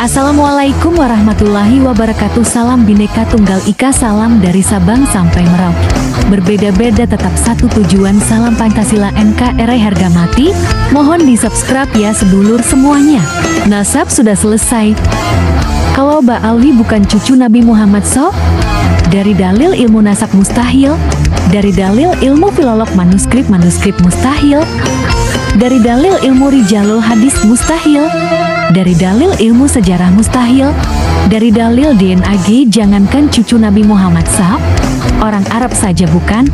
Assalamualaikum warahmatullahi wabarakatuh. Salam Bhinneka Tunggal Ika, salam dari Sabang sampai Merauke. Berbeda-beda tetap satu tujuan, salam Pancasila NKRI harga mati. Mohon di subscribe ya sedulur semuanya. Nasab sudah selesai. Kalau Mbak Alwi bukan cucu Nabi Muhammad SAW? Dari dalil ilmu nasab mustahil. Dari dalil ilmu filolog manuskrip mustahil. Dari dalil ilmu rijalul hadis mustahil. Dari dalil ilmu sejarah mustahil. Dari dalil DNAG, jangankan cucu Nabi Muhammad SAW, orang Arab saja bukan.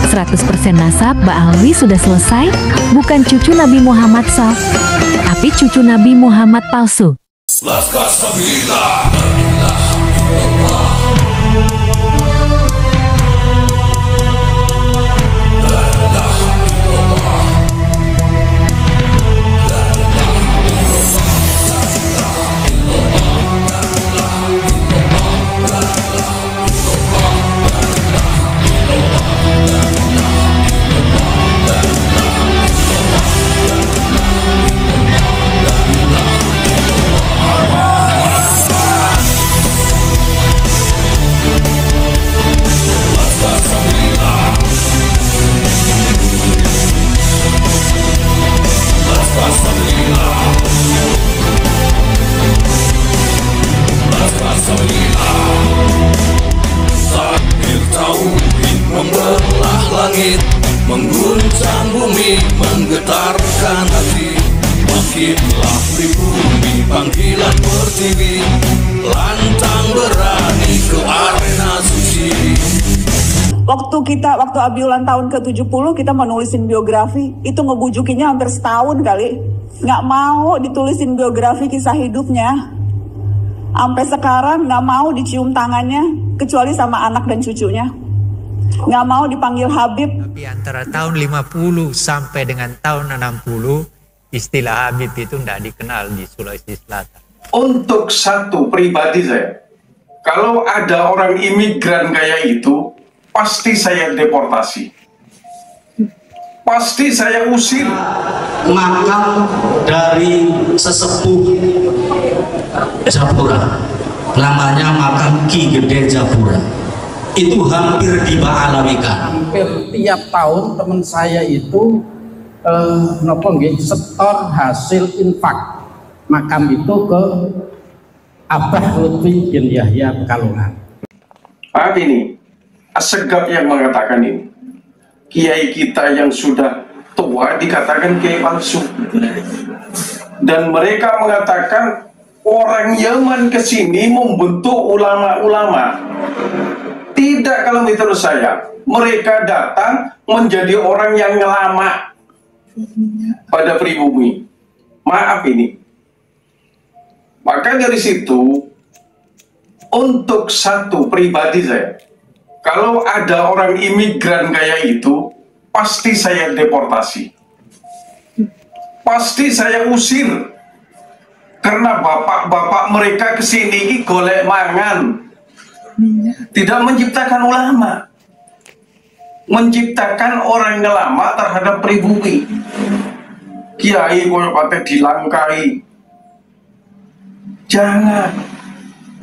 100% nasab Mbak Alwi sudah selesai. Bukan cucu Nabi Muhammad SAW, tapi cucu Nabi Muhammad palsu. Laskar Sabila. Membelah langit, mengguncang bumi, menggetarkan hati. Makinlah pribumi, panggilan pertiwi, lantang berani ke arena suci. Waktu Abi ulang tahun ke-70, kita menulisin biografi, itu ngebujukinnya hampir setahun kali. Nggak mau ditulisin biografi kisah hidupnya. Sampai sekarang nggak mau dicium tangannya, kecuali sama anak dan cucunya. Nggak mau dipanggil Habib. Tapi antara tahun 50 sampai dengan tahun 60, istilah Habib itu tidak dikenal di Sulawesi Selatan. Untuk satu pribadi saya, kalau ada orang imigran kayak itu, pasti saya deportasi. Pasti saya usir. Makam dari sesepuh Japura, namanya makam Ki Gede Japura. Itu hampir dibaalamikan. Hampir tiap tahun teman saya itu setor hasil infak makam itu ke Abah Lutfi bin Yahya Pekalongan. Ini Assegaf yang mengatakan ini. Kiai kita yang sudah tua dikatakan kiai palsu. Dan mereka mengatakan orang Yaman kesini membentuk ulama-ulama. Tidak, kalau menurut saya, mereka datang menjadi orang yang ngelama pada pribumi. Maaf ini. Maka dari situ, untuk satu pribadi saya, kalau ada orang imigran kayak itu, pasti saya deportasi. Pasti saya usir. Karena bapak-bapak mereka kesini golek mangan. Tidak menciptakan ulama, menciptakan orang ngelama terhadap pribumi. Kiai koyo pate dilangkai. Jangan.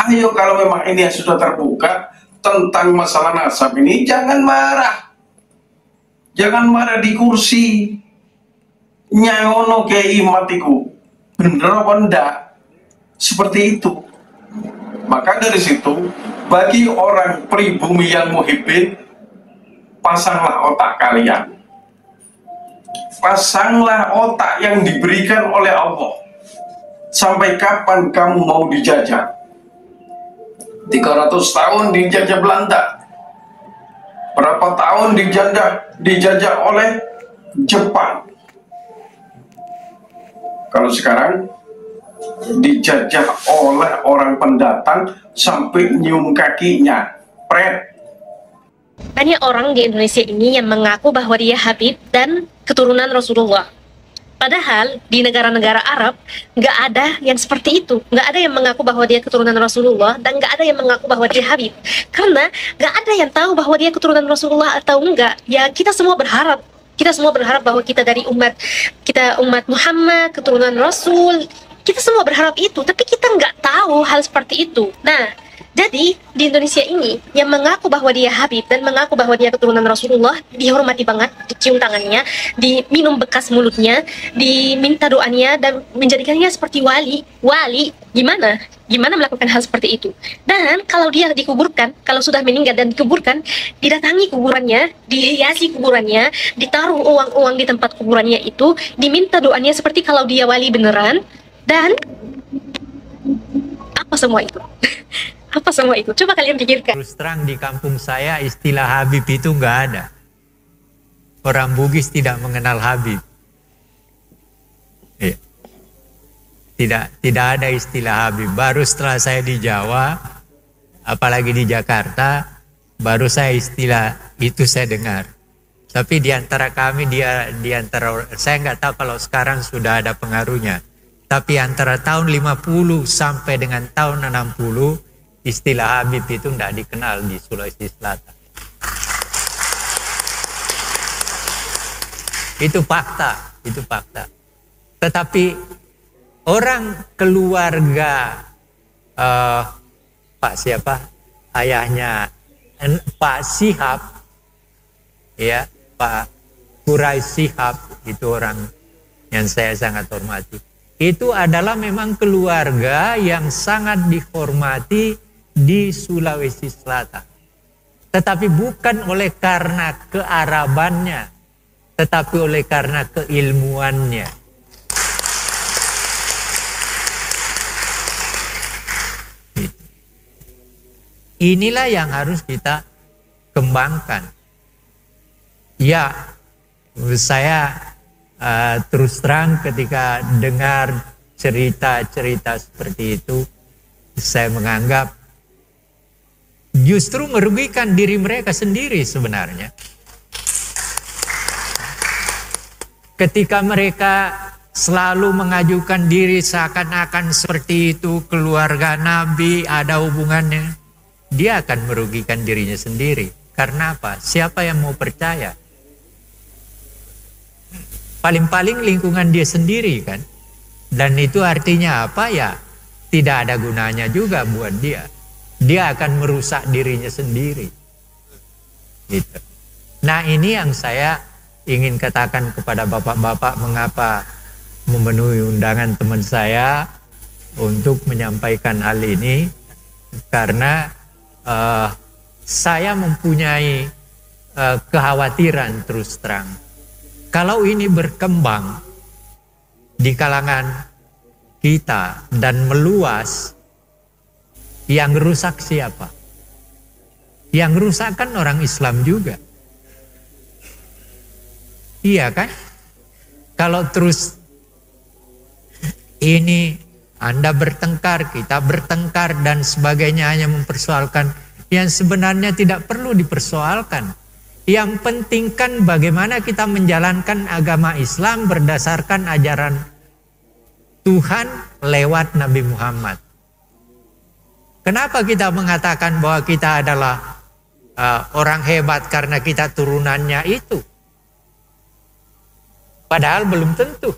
Ayo, kalau memang ini sudah terbuka tentang masalah nasab ini, jangan marah. Jangan marah di kursi. Nyangono kiai matiku. Bener apa enggak? Seperti itu. Maka dari situ, bagi orang pribumi yang muhibbin, pasanglah otak kalian. Pasanglah otak yang diberikan oleh Allah. Sampai kapan kamu mau dijajah? 300 tahun dijajah Belanda. Berapa tahun dijajah oleh Jepang. Kalau sekarang dijajah oleh orang pendatang sampai nyium kakinya, pret. Banyak orang di Indonesia ini yang mengaku bahwa dia Habib dan keturunan Rasulullah. Padahal di negara-negara Arab nggak ada yang seperti itu, nggak ada yang mengaku bahwa dia keturunan Rasulullah dan nggak ada yang mengaku bahwa dia Habib. Karena nggak ada yang tahu bahwa dia keturunan Rasulullah atau enggak. Ya kita semua berharap bahwa kita dari umat Muhammad, keturunan Rasul. Kita semua berharap itu, tapi kita nggak tahu hal seperti itu. Nah, jadi di Indonesia ini yang mengaku bahwa dia Habib dan mengaku bahwa dia keturunan Rasulullah dihormati banget, dicium tangannya, diminum bekas mulutnya, diminta doanya dan menjadikannya seperti wali. Wali gimana? Gimana melakukan hal seperti itu? Dan kalau dia dikuburkan, kalau sudah meninggal dan dikuburkan, didatangi kuburannya, dihiasi kuburannya, ditaruh uang-uang di tempat kuburannya itu, diminta doanya seperti kalau dia wali beneran, dan apa semua itu? Apa semua itu? Coba kalian pikirkan. Terus terang di kampung saya istilah Habib itu nggak ada. Orang Bugis tidak mengenal Habib. Ya. Tidak ada istilah Habib. Baru setelah saya di Jawa, apalagi di Jakarta, baru saya istilah itu saya dengar. Tapi di antara kami, saya nggak tahu kalau sekarang sudah ada pengaruhnya. Tapi antara tahun 50 sampai dengan tahun 60, istilah Habib itu tidak dikenal di Sulawesi Selatan. Itu fakta. Tetapi orang keluarga Pak siapa? Ayahnya Pak Shihab, ya, Pak Quraish Shihab, itu orang yang saya sangat hormati. Itu adalah memang keluarga yang sangat dihormati di Sulawesi Selatan. Tetapi bukan oleh karena kearabannya, tetapi oleh karena keilmuannya. Inilah yang harus kita kembangkan. Ya, saya terus terang ketika dengar cerita-cerita seperti itu, saya menganggap justru merugikan diri mereka sendiri sebenarnya. Ketika mereka selalu mengajukan diri seakan-akan seperti itu, keluarga Nabi ada hubungannya, dia akan merugikan dirinya sendiri. Karena apa? Siapa yang mau percaya? Paling-paling lingkungan dia sendiri kan. Dan itu artinya apa ya? Tidak ada gunanya juga buat dia. Dia akan merusak dirinya sendiri. Gitu. Nah, ini yang saya ingin katakan kepada bapak-bapak, mengapa memenuhi undangan teman saya untuk menyampaikan hal ini. Karena saya mempunyai kekhawatiran terus terang. Kalau ini berkembang di kalangan kita dan meluas, yang rusak siapa? Yang rusak kan orang Islam juga. Iya kan? Kalau terus ini Anda bertengkar, kita bertengkar dan sebagainya, hanya mempersoalkan yang sebenarnya tidak perlu dipersoalkan. Yang penting kan bagaimana kita menjalankan agama Islam berdasarkan ajaran Tuhan lewat Nabi Muhammad. Kenapa kita mengatakan bahwa kita adalah orang hebat karena kita turunannya itu? Padahal belum tentu.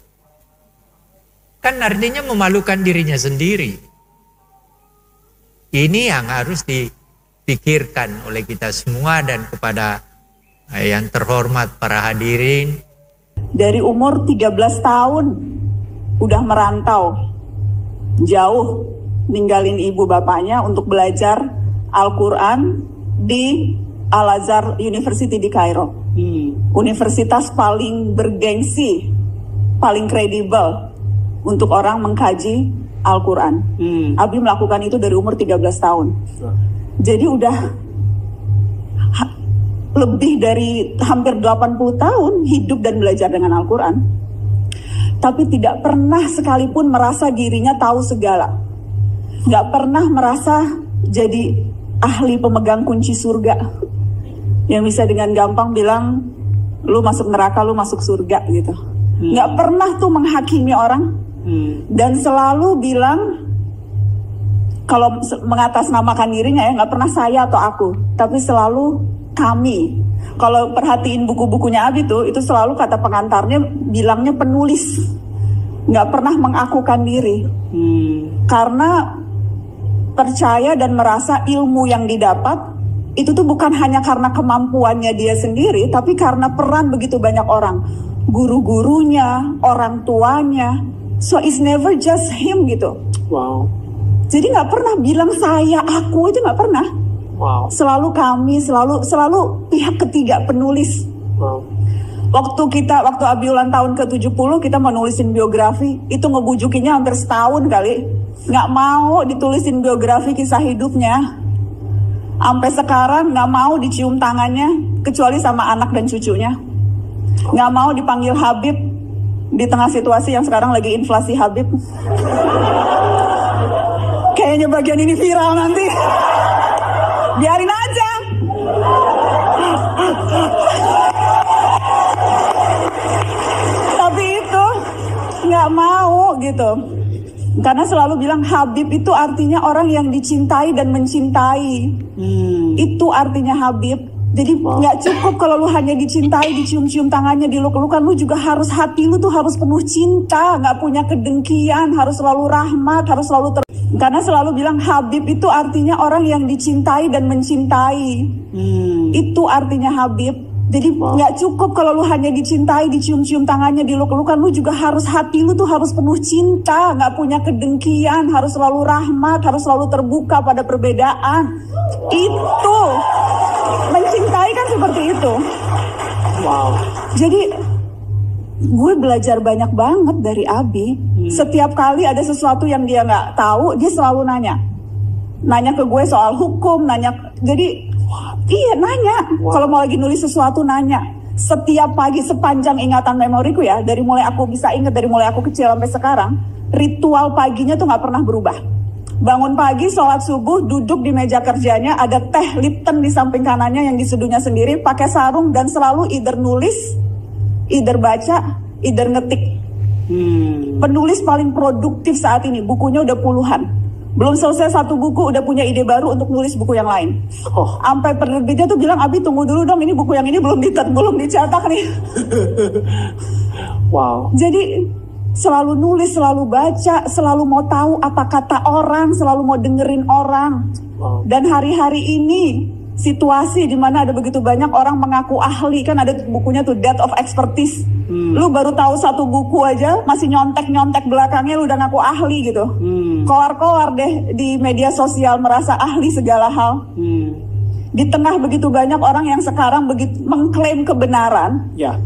Kan artinya memalukan dirinya sendiri. Ini yang harus dipikirkan oleh kita semua dan kepada yang terhormat para hadirin. Dari umur 13 tahun udah merantau jauh, ninggalin ibu bapaknya untuk belajar Al-Quran di Al-Azhar University di Kairo. Universitas paling bergengsi, paling kredibel untuk orang mengkaji Al-Quran. Abi melakukan itu dari umur 13 tahun. Jadi udah lebih dari hampir 80 tahun hidup dan belajar dengan Al-Quran. Tapi tidak pernah sekalipun merasa dirinya tahu segala. Gak pernah merasa jadi ahli pemegang kunci surga. Yang bisa dengan gampang bilang, lu masuk neraka, lu masuk surga gitu. Gak pernah tuh menghakimi orang. Dan selalu bilang, kalau mengatasnamakan dirinya ya, gak pernah saya atau aku. Tapi selalu kami. Kalau perhatiin buku-bukunya Abi tuh, itu selalu kata pengantarnya bilangnya penulis. Gak pernah mengakukan diri. Karena percaya dan merasa ilmu yang didapat itu tuh bukan hanya karena kemampuannya dia sendiri, tapi karena peran begitu banyak orang, guru-gurunya, orang tuanya. So it's never just him gitu. Wow. Jadi nggak pernah bilang saya, aku, itu nggak pernah. Wow. Selalu kami, selalu pihak ketiga penulis. Wow. Waktu Abi ulang tahun ke-70, kita mau nulisin biografi, itu ngebujukinnya hampir setahun kali. Nggak mau ditulisin biografi kisah hidupnya. Sampai sekarang nggak mau dicium tangannya, kecuali sama anak dan cucunya. Nggak mau dipanggil Habib, di tengah situasi yang sekarang lagi inflasi Habib. Kayaknya bagian ini viral nanti. Biarin aja. Tapi itu nggak mau gitu. Karena selalu bilang Habib itu artinya orang yang dicintai dan mencintai. Itu artinya Habib. Jadi nggak cukup kalau lu hanya dicintai, dicium-cium tangannya, diluk-lukan. Lu juga harus, hati lu tuh harus penuh cinta, nggak punya kedengkian, harus selalu rahmat, harus selalu karena selalu bilang Habib itu artinya orang yang dicintai dan mencintai. Itu artinya Habib. Jadi nggak cukup kalau lu hanya dicintai, dicium-cium tangannya, diluk-lukan. Lu juga harus, hati lu tuh harus penuh cinta, nggak punya kedengkian, harus selalu rahmat, harus selalu terbuka pada perbedaan. Itu mencintai kan seperti itu. Wow. Jadi gue belajar banyak banget dari Abi. Setiap kali ada sesuatu yang dia nggak tahu, dia selalu nanya ke gue soal hukum, jadi iya nanya. Kalau mau lagi nulis sesuatu nanya. Setiap pagi sepanjang ingatan memoriku ya, dari mulai aku bisa ingat, dari mulai aku kecil sampai sekarang, ritual paginya tuh nggak pernah berubah. Bangun pagi, sholat subuh, duduk di meja kerjanya, ada teh Lipton di samping kanannya yang diseduhnya sendiri, pakai sarung, dan selalu either nulis, either baca, either ngetik. Penulis paling produktif saat ini, bukunya udah puluhan. Belum selesai satu buku, udah punya ide baru untuk nulis buku yang lain. Sampai penerbitnya tuh bilang, Abi tunggu dulu dong, ini buku yang ini belum dicetak nih. Wow. Jadi selalu nulis, selalu baca, selalu mau tahu apa kata orang, selalu mau dengerin orang. Wow. Dan hari-hari ini situasi di mana ada begitu banyak orang mengaku ahli, kan ada bukunya tuh Death of Expertise. Lu baru tahu satu buku aja masih nyontek belakangnya lu udah ngaku ahli gitu. Keluar deh di media sosial merasa ahli segala hal. Di tengah begitu banyak orang yang sekarang begitu mengklaim kebenaran. Ya.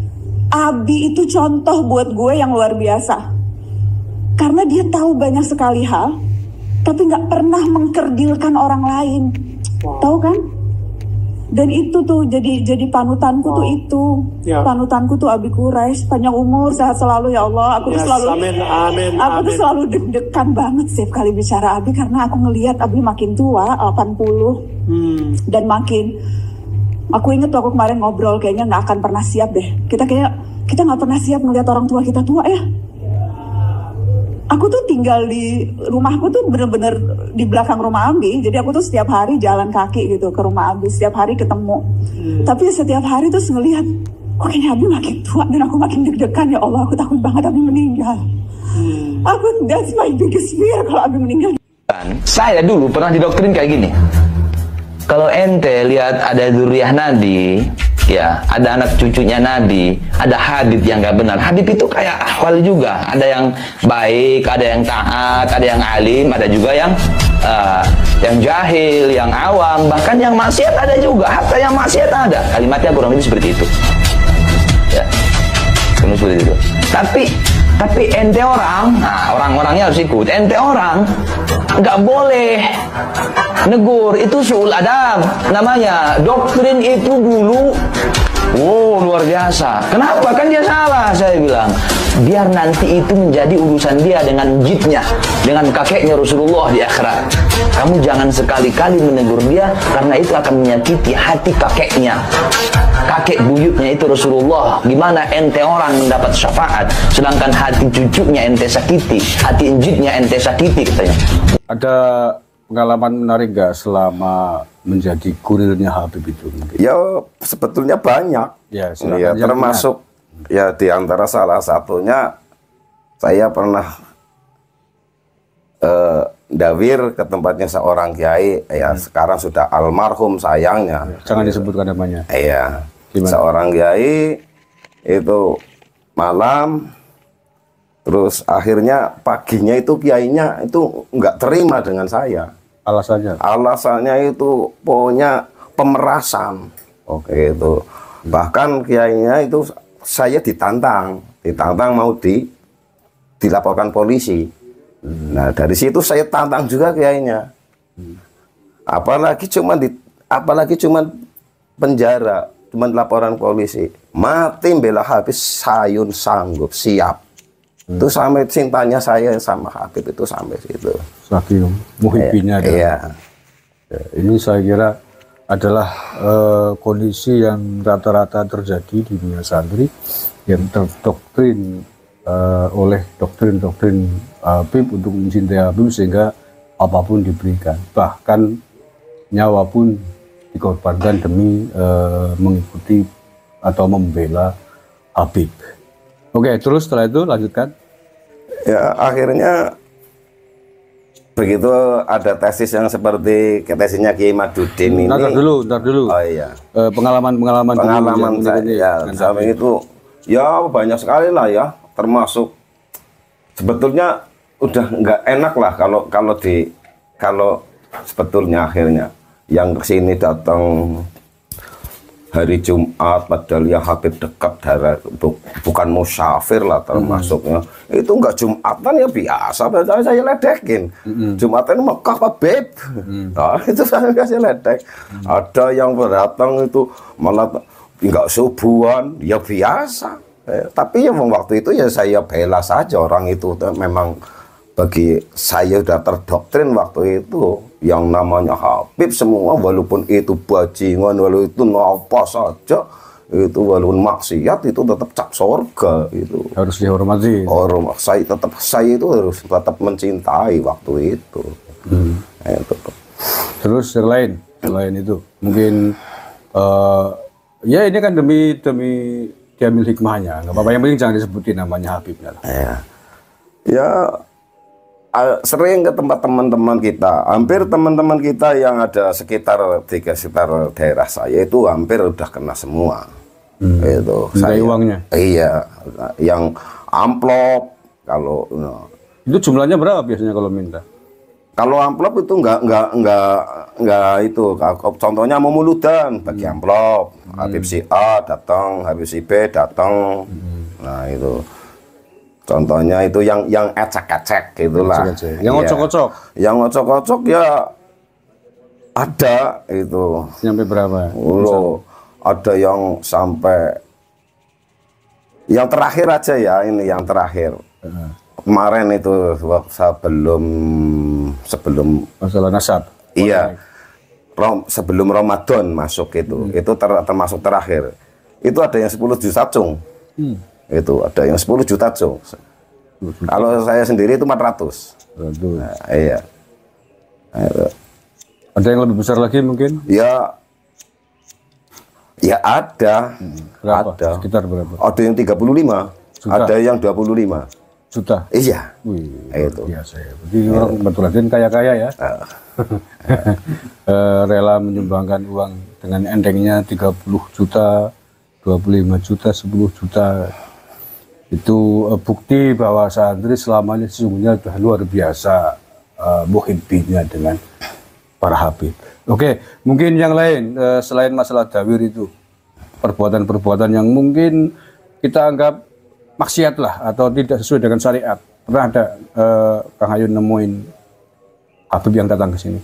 Abi itu contoh buat gue yang luar biasa. Karena dia tahu banyak sekali hal, tapi nggak pernah mengkerdilkan orang lain. Tahu kan? Dan itu tuh jadi panutanku tuh itu. Ya. Panutanku tuh Abi Quraish, panjang umur, sehat selalu ya Allah. Aku tuh selalu tuh selalu deg-degan banget setiap kali bicara Abi, karena aku ngelihat Abi makin tua, 80. Dan makin, aku inget waktu kemarin ngobrol, kayaknya nggak akan pernah siap deh. Kita nggak pernah siap melihat orang tua kita tua ya. Aku tuh tinggal di rumahku tuh bener-bener di belakang rumah Abi. Jadi aku tuh setiap hari jalan kaki gitu ke rumah Abi, setiap hari ketemu. Tapi setiap hari terus ngelihat, kok kayaknya Abi makin tua dan aku makin deg-degan. Ya Allah, aku takut banget Abi meninggal. That's my biggest fear kalau Abi meninggal. Saya dulu pernah didoktrin kayak gini. Kalau ente lihat ada dzurriyyah Nabi, ya, ada anak cucunya Nabi, ada Habib yang gak benar. Habib itu kayak ahwal juga. Ada yang baik, ada yang taat, ada yang alim, ada juga yang jahil, yang awam, bahkan yang maksiat ada juga. Hatta yang maksiat ada. Kalimatnya kurang lebih seperti itu. Ya, kurang seperti itu. Tapi ente orang, nah orang-orangnya harus ikut. Ente orang nggak boleh negur, itu suul adab namanya. Doktrin itu dulu, luar biasa. Kenapa? Kan dia salah, saya bilang. Biar nanti itu menjadi urusan dia dengan jidnya, dengan kakeknya Rasulullah di akhirat. Kamu jangan sekali-kali menegur dia, karena itu akan menyakiti hati kakeknya. Kakek buyutnya itu Rasulullah. Gimana ente orang mendapat syafaat, sedangkan hati cucunya ente sakiti, hati jidnya ente sakiti, katanya. Ada pengalaman menarik gak selama menjadi kurirnya Habib itu? Ya sebetulnya banyak. Ya, termasuk ya di antara salah satunya saya pernah Dawir ke tempatnya seorang kiai, ya sekarang sudah almarhum sayangnya. Jangan disebutkan namanya. Iya. Seorang kiai itu malam, terus akhirnya paginya itu kiainya itu nggak terima dengan saya. Alasannya? Alasannya itu pokoknya pemerasan. Oke itu. Bahkan kiainya itu saya ditantang mau dilaporkan polisi. Nah dari situ saya tantang juga kiainya. Apalagi cuman penjara, cuman laporan polisi. Mati bela Habib, sayun sanggup, siap. Itu sampai cintanya saya sama Habib itu sampai situ. Saking muhibbinya. Iya. Ya, ini saya kira adalah kondisi yang rata-rata terjadi di dunia santri yang terdoktrin oleh doktrin Habib untuk mencintai Habib sehingga apapun diberikan, bahkan nyawa pun dikorbankan demi mengikuti atau membela Habib. Oke, terus setelah itu lanjutkan. Ya akhirnya begitu ada tesis yang seperti tesisnya Kiai Madudin ini. Ntar dulu. Oh iya. Pengalaman saya sampai itu ya banyak sekali lah ya. Termasuk sebetulnya udah nggak enak lah kalau sebetulnya akhirnya yang kesini datang hari Jumat padahal ya Habib dekat bukan musafir lah termasuknya. Itu nggak Jumatan ya biasa, saya ledekin. Jumatan Mekah Habib. Nah, itu saya kasih ledek. Ada yang datang itu malah nggak subuhan ya biasa. Tapi ya waktu itu ya saya bela saja orang itu. Memang bagi saya udah terdoktrin waktu itu yang namanya Habib semua, walaupun itu bajingan, walaupun itu apa saja, itu walaupun maksiat itu tetap cap surga itu. Harus dihormati. Saya itu harus tetap mencintai waktu itu. Itu. Terus yang lain, selain itu mungkin ya ini kan demi diambil hikmahnya, nggak apa-apa, yang penting jangan disebutin namanya Habibnya lah. Ya sering ke tempat teman-teman kita, hampir teman-teman kita yang ada sekitar daerah saya itu hampir udah kena semua. Itu saya uangnya. Iya, yang amplop kalau itu jumlahnya berapa biasanya kalau minta? Kalau amplop itu enggak itu. Contohnya mau muludan bagi amplop. Habib si A datang, Habib si B datang. Nah itu. Contohnya itu yang ecek-ecek gitulah. Yang ocok-ocok. Yang ocok-ocok ya ada itu. Sampai berapa? Ada yang sampai yang terakhir aja ya, ini yang terakhir. Kemarin itu sebelum masalah nasab. Iya. Sebelum Ramadan masuk itu termasuk terakhir. Itu ada yang 10 juta cung. Itu ada yang 10 juta cung. Kalau saya sendiri itu 400. Nah, iya. Ada yang lebih besar lagi mungkin? Ya ada. Berapa? Ada. Sekitar berapa? Ada yang 35, juta. Ada yang 25 juta. Iya. Wih, itu. Biasa ya. Jadi orang kebetulan kaya-kaya ya. Rela menyumbangkan uang dengan entengnya 30 juta, 25 juta, 10 juta. Itu bukti bahwa santri selamanya sesungguhnya sudah luar biasa muhibbinya dengan para Habib. Oke, mungkin yang lain selain masalah dawir itu, perbuatan-perbuatan yang mungkin kita anggap maksiat lah atau tidak sesuai dengan syariat. Pernah ada Kang Ayun nemuin Habib yang datang ke sini?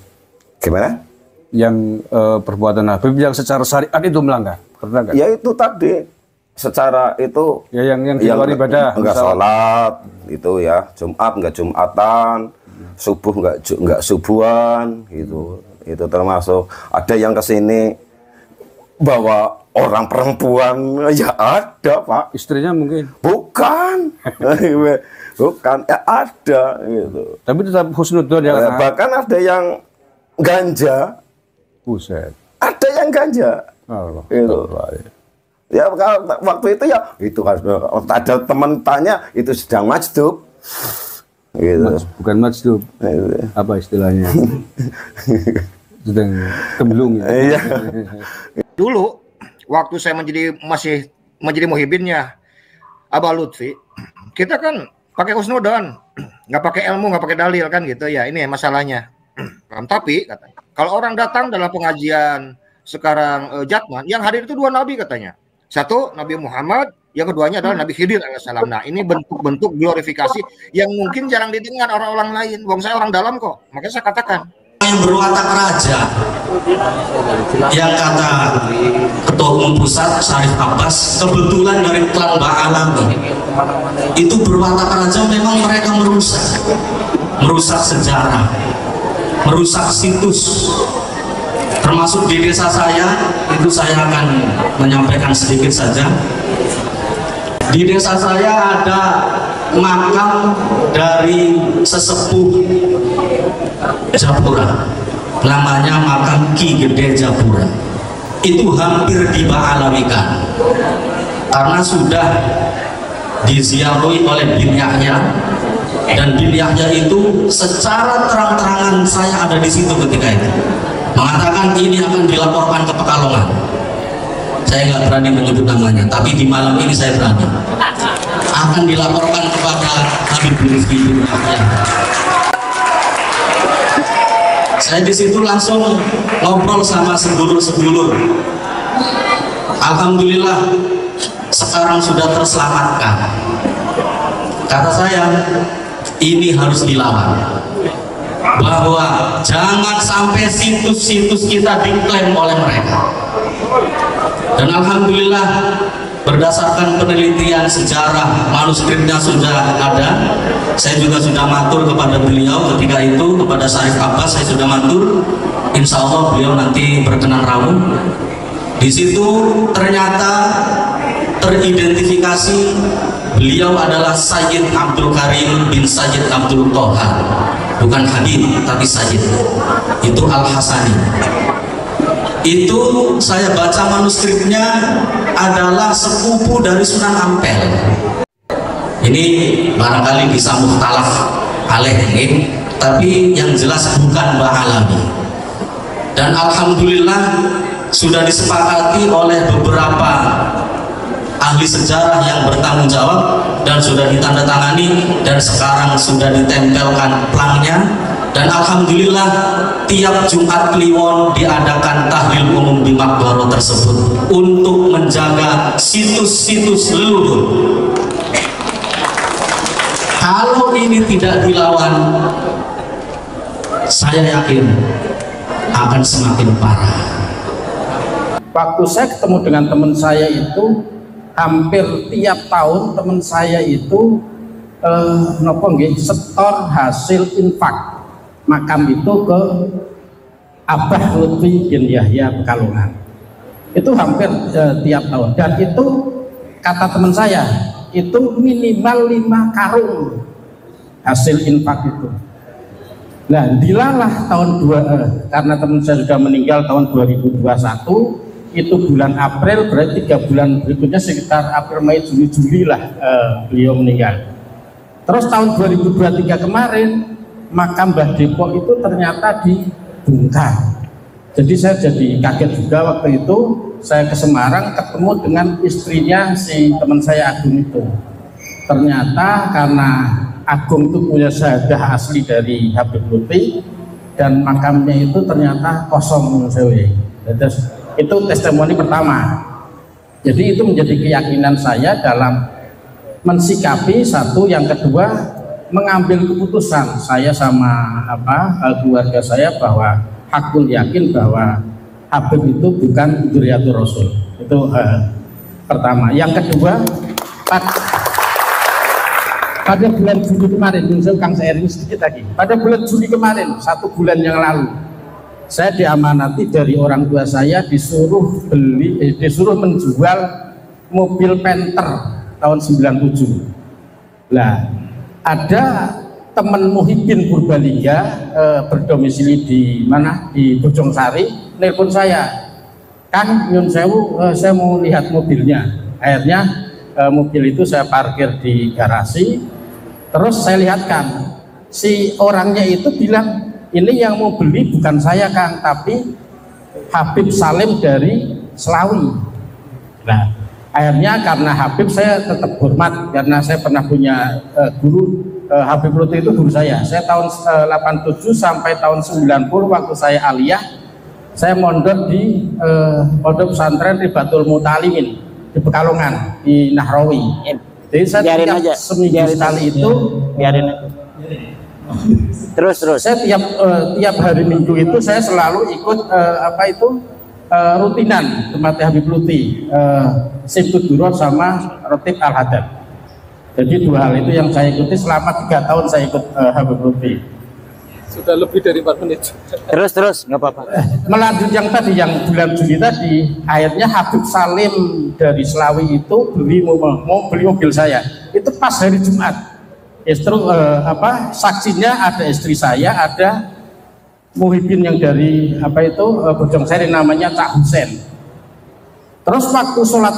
Gimana? Yang perbuatan Habib yang secara syariat itu melanggar. Pernah nggak? Ya itu tadi. Secara itu ya yang di luar ibadah, enggak sholat itu ya, Jumat enggak Jumatan, subuh enggak subuhan gitu. Itu termasuk. Ada yang kesini bawa orang perempuan, ya ada Pak. Istrinya mungkin? Bukan. Bukan, ya ada gitu. Tapi tetap husnudzon ya. Bahkan ada yang ganja. Buset. Ada yang ganja. Allah. Gitu. Ya waktu itu ya itu ada teman tanya itu sedang majdub. Gitu. Bukan majnun. Apa istilahnya? Sedang gemblung. Iya. Dulu waktu saya masih menjadi muhibinnya Abah Lutfi, kita kan pakai husnudzon, nggak pakai ilmu, nggak pakai dalil kan gitu ya. Ini masalahnya. Tapi katanya, kalau orang datang dalam pengajian sekarang Jatman, yang hadir itu 2 nabi katanya. Satu Nabi Muhammad, yang keduanya adalah Nabi Khidir alaihissalam. Nah, ini bentuk-bentuk glorifikasi yang mungkin jarang didengar orang-orang lain. Wong saya orang dalam kok, makanya saya katakan. Yang berwatak raja, yang kata Ketua Umum Pusat Syarif Abbas, kebetulan dari klan Ba'alawi, itu berwatak raja. Memang mereka merusak sejarah, merusak situs. Termasuk di desa saya, itu saya akan menyampaikan sedikit saja. Di desa saya ada makam dari sesepuh Japura, namanya makam Ki Gede Japura. Itu hampir diba'alawikan karena sudah diziarahi oleh Bin Yahya, dan Bin Yahya itu secara terang-terangan saya ada di situ ketika itu, mengatakan ini akan dilaporkan ke Pekalongan. Saya nggak berani menyebut namanya, tapi di malam ini saya berani. Akan dilaporkan kepada Habib Rizki bin Yahya. Saya di situ langsung ngobrol sama sedulur-sedulur. Alhamdulillah sekarang sudah terselamatkan. Kata saya, ini harus dilawan. Bahwa jangan sampai situs-situs kita diklaim oleh mereka. Dan alhamdulillah berdasarkan penelitian sejarah, manuskripnya sudah ada. Saya juga sudah matur kepada beliau ketika itu, kepada Syarif Abbas saya sudah matur. Insya Allah beliau nanti berkenan rawuh. Di situ ternyata teridentifikasi beliau adalah Sayyid Abdul Karim bin Sayyid Abdul Toha, bukan Habib tapi Sayyid. Itu Al-Hasani. Itu saya baca manuskripnya adalah sepupu dari Sunan Ampel. Ini barangkali bisa mukhtalaf alaih, tapi yang jelas bukan Ba'alawi. Dan alhamdulillah sudah disepakati oleh beberapa ahli sejarah yang bertanggung jawab dan sudah ditandatangani dan sekarang sudah ditempelkan plangnya. Dan alhamdulillah tiap Jumat Kliwon diadakan tahlil umum di Makbaro tersebut untuk menjaga situs-situs leluhur. Kalau ini tidak dilawan, saya yakin akan semakin parah. Waktu saya ketemu dengan teman saya itu, hampir tiap tahun teman saya itu setor hasil infak makam itu ke Abah Lutfi bin Yahya Pekalongan. Itu hampir tiap tahun, dan itu kata teman saya itu minimal 5 karung hasil infak itu. Nah, dilalah tahun karena teman saya sudah meninggal tahun 2021, itu bulan April, berarti 3 bulan berikutnya sekitar April, Mei, Juni, Juli lah beliau meninggal. Terus tahun 2023 kemarin makam Mbah Depok itu ternyata dibongkar. Jadi saya jadi kaget juga waktu itu. Saya ke Semarang ketemu dengan istrinya si teman saya Agung itu. Ternyata karena Agung itu punya syahadah asli dari Habib Lutfi, dan makamnya itu ternyata kosong. Itu testimoni pertama. Jadi itu menjadi keyakinan saya dalam mensikapi satu, yang kedua mengambil keputusan saya sama keluarga saya bahwa hakul yakin bahwa Habib itu bukan dzurriyyatur Rasul. Itu pertama. Yang kedua, pada bulan Juli kemarin, Kang sharing sedikit lagi. Pada bulan Juli kemarin, 1 bulan yang lalu, saya diamanati dari orang tua saya disuruh menjual mobil Panther tahun 97. Nah, ada teman Muhyiddin Purbalingga berdomisili di mana, di Bojongsari, nelpon saya, Kang nyun sewu, saya mau lihat mobilnya. Akhirnya mobil itu saya parkir di garasi, terus saya lihatkan si orangnya itu bilang, ini yang mau beli bukan saya Kang, tapi Habib Salim dari Selawi. Nah, akhirnya karena Habib saya tetap hormat, karena saya pernah punya guru, Habib Lutfi itu guru saya. Saya tahun 87 sampai tahun 90 waktu saya aliyah, saya mondok di pondok pesantren Ribatul Mutalimin di Pekalongan, di Nahrawi. Jadi saya tiap seminggu sekali itu biarin. Terus saya tiap hari Minggu itu saya selalu ikut rutinan tempat Habib Lutfi, Sibtud Duror sama Rotib Al-Hadad. Jadi dua hal itu yang saya ikuti selama 3 tahun saya ikut Habib Lutfi. Sudah lebih dari 4 menit. Terus nggak apa-apa. Melanjut yang tadi, yang bulan Juli tadi, akhirnya Habib Salim dari Selawi itu mau beli mobil saya. Itu pas hari Jumat. Justru saksinya ada istri saya, ada Muhyiddin yang dari Bojong Sari namanya Cak Husen. Terus waktu sholat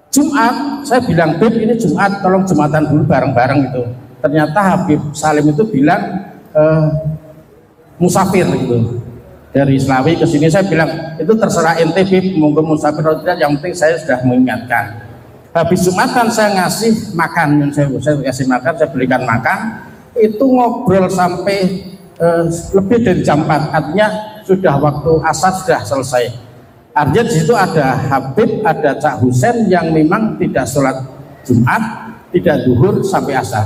Jumat, saya bilang, Beb ini Jumat, tolong Jumatan dulu bareng-bareng gitu. Ternyata Habib Salim itu bilang musafir gitu. Dari Selawi ke sini, saya bilang itu terserah ente Beb, monggo musafir atau tidak, yang penting saya sudah mengingatkan. Habis Jumatan saya ngasih makan, saya kasih makan, saya belikan makan, itu ngobrol sampai lebih dari jam 4, artinya sudah waktu asar sudah selesai. Artinya di situ ada Habib, ada Cak Husen yang memang tidak sholat Jumat, tidak duhur sampai asar.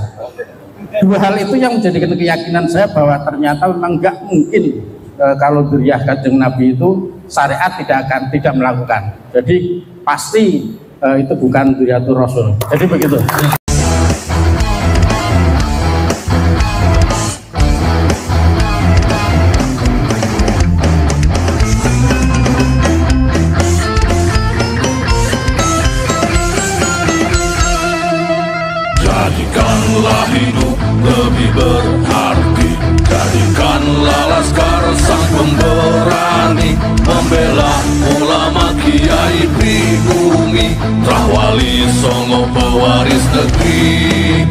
Dua hal itu yang menjadikan keyakinan saya bahwa ternyata memang nggak mungkin kalau dzurriyyah Kanjeng Nabi itu syariat tidak melakukan. Jadi pasti itu bukan dzurriyyatur Rasul. Jadi begitu. Jadikanlah hidup lebih berarti, jadikanlah laskar sang pemberani, membela ulama kiai pribumi, Rahwali Songo pewaris negeri.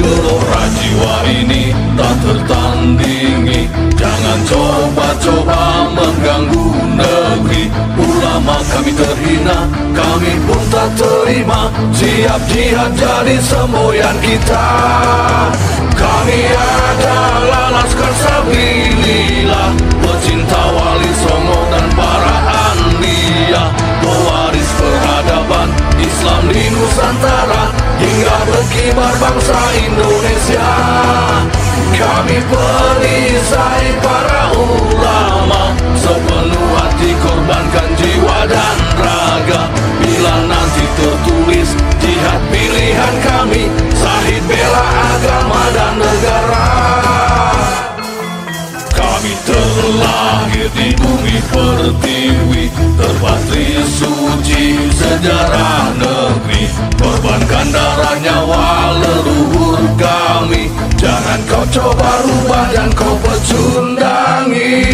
Gelora jiwa ini tak tertandingi, jangan coba-coba mengganggu negeri. Ulama kami terhina, kami pun tak terima, siap jihad jadi semboyan kita. Kami adalah laskar sabilillah, pecinta Wali Songo dan para anbiya, pewaris peradaban Islam di Nusantara hingga berkibar bangsa Indonesia. Kami perisai para ulama, sepenuh hati korbankan jiwa dan raga. Bila nanti tertulis jihad pilihan kami, Syahid bela agama dan negara. Kami terlahir di bumi pertiwi, terpatri suci sejarah negeri, korbankan darah nyawa leluhur kami. Jangan kau coba rubah dan kau pecundangi.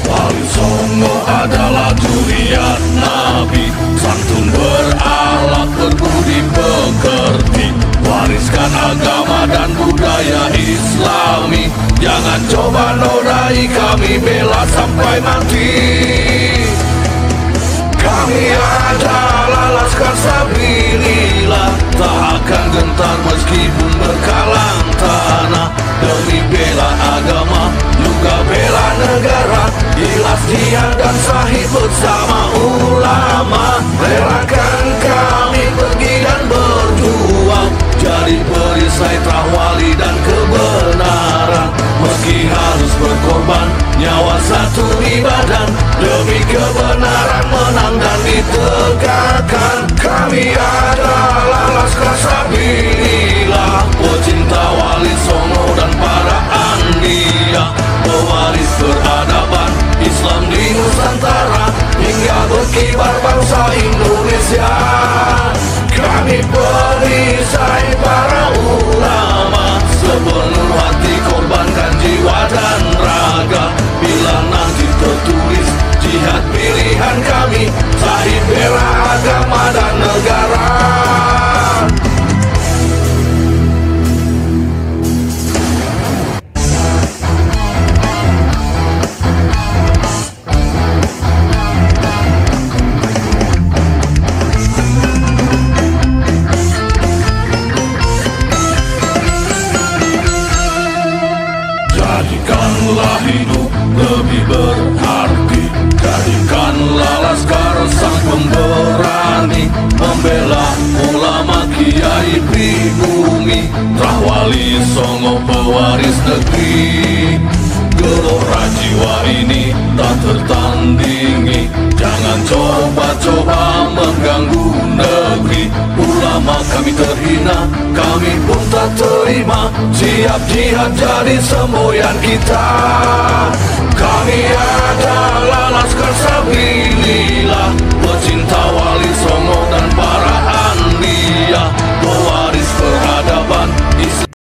Wali Songo adalah dzurriyyat Nabi, santun berakhlak berbudi pekerti, wariskan agama dan budaya Islami. Jangan coba nodai kami, bela sampai mati. Kami adalah laskar sabilillah, tak akan gentar meskipun berkalang tanah, demi bela agama juga bela negara. Ikhlas jihad dan Syahid bersama ulama, relakan kami pergi dan berjuang, jadi perisai Rahwali dan kebenaran. Meski harus berkorban nyawa satu ibadah, demi kebenaran menang dan ditegakkan. Kami adalah laskar sabilillah, pecinta Wali Songo dan para anbiya, pewaris peradaban Islam di Nusantara hingga berkibar bangsa Indonesia. Kami perisai para ulama, Itulah hidup lebih berarti. Jadikanlah laskar sang pemberani, membela ulama kiai pribumi, Rahwali Songo pewaris negeri. Gelora jiwa ini tak tertandingi, jangan coba-coba mengganggu negeri. Ulama kami terhina, kami pun tak terima, siap jihad jadi semboyan kita. Kami adalah laskar sabilillah, pecinta